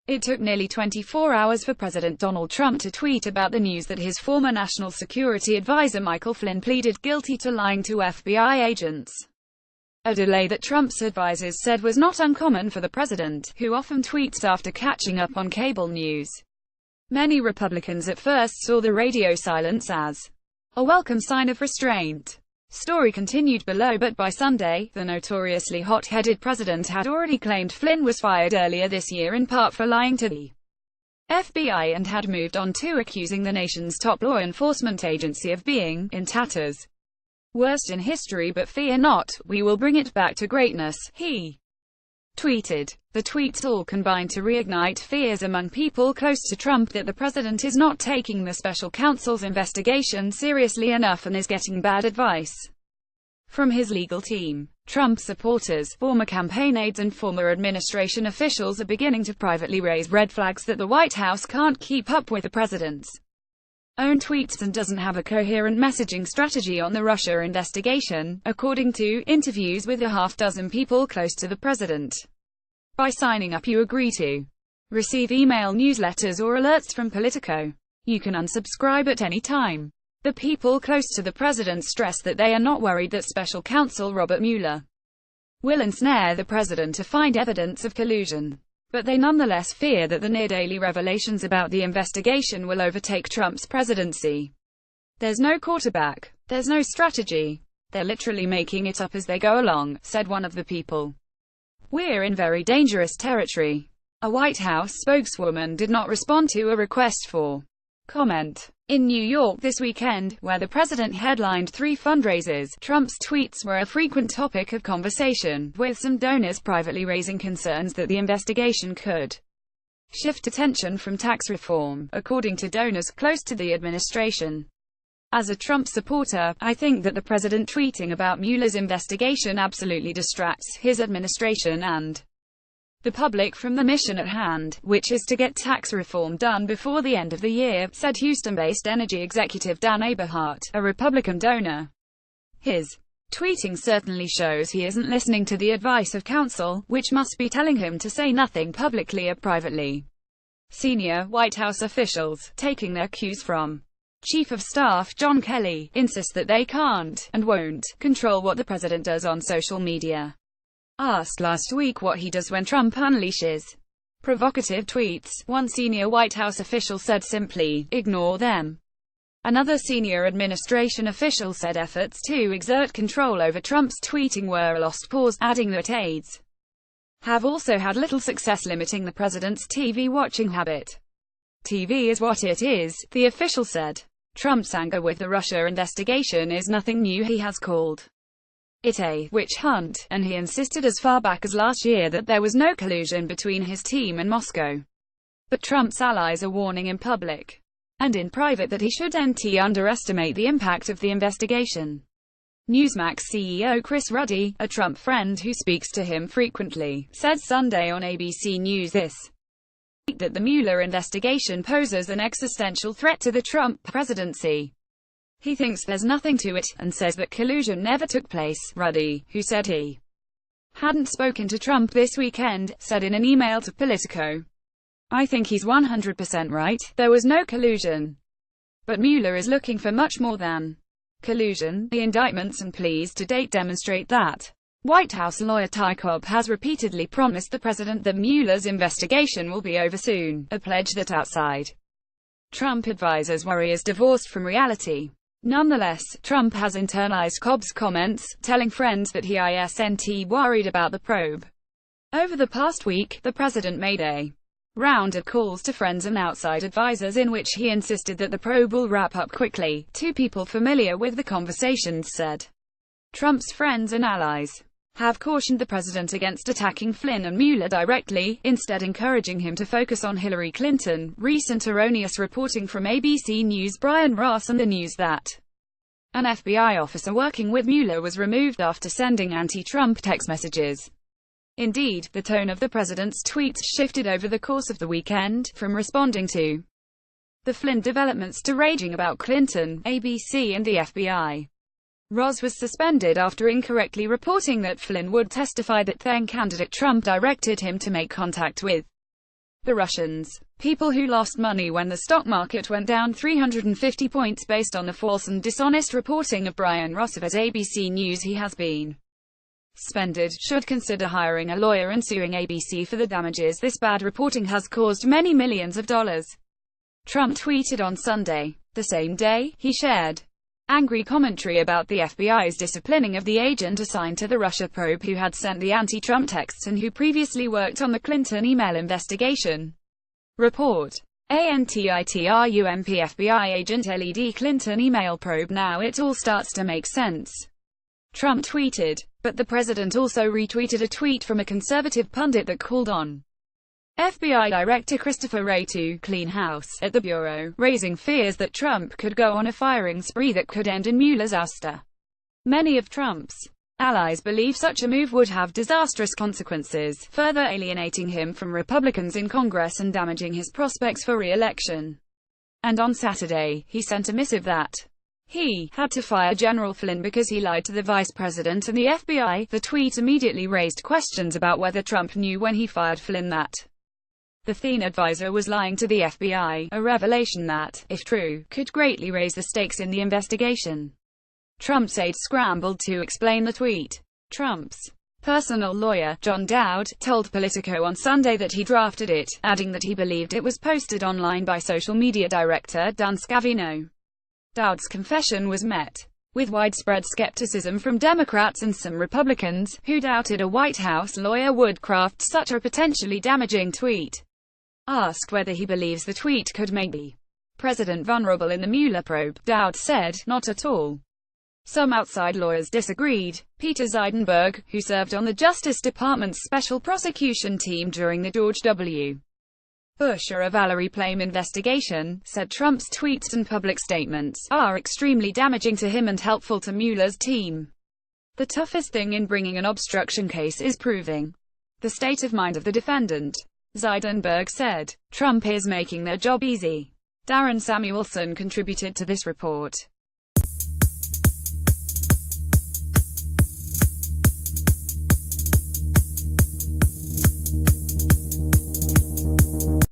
It took nearly 24 hours for President Donald Trump to tweet about the news that his former National Security Advisor Michael Flynn pleaded guilty to lying to FBI agents. A delay that Trump's advisors said was not uncommon for the president, who often tweets after catching up on cable news. Many Republicans at first saw the radio silence as a welcome sign of restraint. Story continued below, but by Sunday, the notoriously hot-headed president had already claimed Flynn was fired earlier this year in part for lying to the FBI and had moved on to accusing the nation's top law enforcement agency of being in tatters. Worst in history, but fear not, we will bring it back to greatness, he tweeted. The tweets all combined to reignite fears among people close to Trump that the president is not taking the special counsel's investigation seriously enough and is getting bad advice from his legal team. Trump supporters, former campaign aides and former administration officials are beginning to privately raise red flags that the White House can't keep up with the president's own tweets and doesn't have a coherent messaging strategy on the Russia investigation, according to interviews with a half-dozen people close to the president. By signing up, you agree to receive email newsletters or alerts from Politico. You can unsubscribe at any time. The people close to the president stress that they are not worried that special counsel Robert Mueller will ensnare the president to find evidence of collusion. But they nonetheless fear that the near-daily revelations about the investigation will overtake Trump's presidency. There's no quarterback. There's no strategy. They're literally making it up as they go along, said one of the people. We're in very dangerous territory. A White House spokeswoman did not respond to a request for comment. In New York this weekend, where the president headlined 3 fundraisers, Trump's tweets were a frequent topic of conversation, with some donors privately raising concerns that the investigation could shift attention from tax reform, according to donors close to the administration. As a Trump supporter, I think that the president tweeting about Mueller's investigation absolutely distracts his administration and the public from the mission at hand, which is to get tax reform done before the end of the year, said Houston-based energy executive Dan Eberhardt, a Republican donor. His tweeting certainly shows he isn't listening to the advice of counsel, which must be telling him to say nothing publicly or privately. Senior White House officials, taking their cues from Chief of Staff John Kelly, insist that they can't, and won't, control what the president does on social media. Asked last week what he does when Trump unleashes provocative tweets, one senior White House official said simply, ignore them. Another senior administration official said efforts to exert control over Trump's tweeting were a lost cause, adding that aides have also had little success limiting the president's TV watching habit. TV is what it is, the official said. Trump's anger with the Russia investigation is nothing new. He has called it a witch hunt, and he insisted as far back as last year that there was no collusion between his team and Moscow. But Trump's allies are warning in public and in private that he shouldn't underestimate the impact of the investigation. Newsmax CEO Chris Ruddy, a Trump friend who speaks to him frequently, said Sunday on ABC News that the Mueller investigation poses an existential threat to the Trump presidency. He thinks there's nothing to it, and says that collusion never took place. Ruddy, who said he hadn't spoken to Trump this weekend, said in an email to Politico, I think he's 100% right, there was no collusion. But Mueller is looking for much more than collusion. The indictments and pleas to date demonstrate that. White House lawyer Ty Cobb has repeatedly promised the president that Mueller's investigation will be over soon, a pledge that outside Trump advisors worry is divorced from reality. Nonetheless, Trump has internalized Cobb's comments, telling friends that he isn't worried about the probe. Over the past week, the president made a round of calls to friends and outside advisors in which he insisted that the probe will wrap up quickly. 2 people familiar with the conversations said Trump's friends and allies have cautioned the president against attacking Flynn and Mueller directly, instead encouraging him to focus on Hillary Clinton. Recent erroneous reporting from ABC News' Brian Ross and the news that an FBI officer working with Mueller was removed after sending anti-Trump text messages. Indeed, the tone of the president's tweets shifted over the course of the weekend, from responding to the Flynn developments to raging about Clinton, ABC and the FBI. Ross was suspended after incorrectly reporting that Flynn would testify that then-candidate Trump directed him to make contact with The Russians, people who lost money when the stock market went down 350 points based on the false and dishonest reporting of Brian Rossiter's ABC News, he has been suspended, should consider hiring a lawyer and suing ABC for the damages this bad reporting has caused many millions of dollars. Trump tweeted on Sunday. The same day, he shared angry commentary about the FBI's disciplining of the agent assigned to the Russia probe who had sent the anti-Trump texts and who previously worked on the Clinton email investigation. Report. ANTITRUMP FBI agent LED Clinton email probe. Now it all starts to make sense, Trump tweeted. But the president also retweeted a tweet from a conservative pundit that called on FBI Director Christopher Wray to clean house at the Bureau, raising fears that Trump could go on a firing spree that could end in Mueller's ouster. Many of Trump's allies believe such a move would have disastrous consequences, further alienating him from Republicans in Congress and damaging his prospects for re-election. And on Saturday, he sent a missive that he had to fire General Flynn because he lied to the vice president and the FBI. The tweet immediately raised questions about whether Trump knew when he fired Flynn that the Flynn advisor was lying to the FBI, a revelation that, if true, could greatly raise the stakes in the investigation. Trump's aide scrambled to explain the tweet. Trump's personal lawyer, John Dowd, told Politico on Sunday that he drafted it, adding that he believed it was posted online by social media director Dan Scavino. Dowd's confession was met with widespread skepticism from Democrats and some Republicans, who doubted a White House lawyer would craft such a potentially damaging tweet. Asked whether he believes the tweet could make the president vulnerable in the Mueller probe, Dowd said, "Not at all." Some outside lawyers disagreed. Peter Zeidenberg, who served on the Justice Department's special prosecution team during the George W. Bush era Valerie Plame investigation, said Trump's tweets and public statements are extremely damaging to him and helpful to Mueller's team. The toughest thing in bringing an obstruction case is proving the state of mind of the defendant, Zeidenberg said. Trump is making their job easy. Darren Samuelson contributed to this report.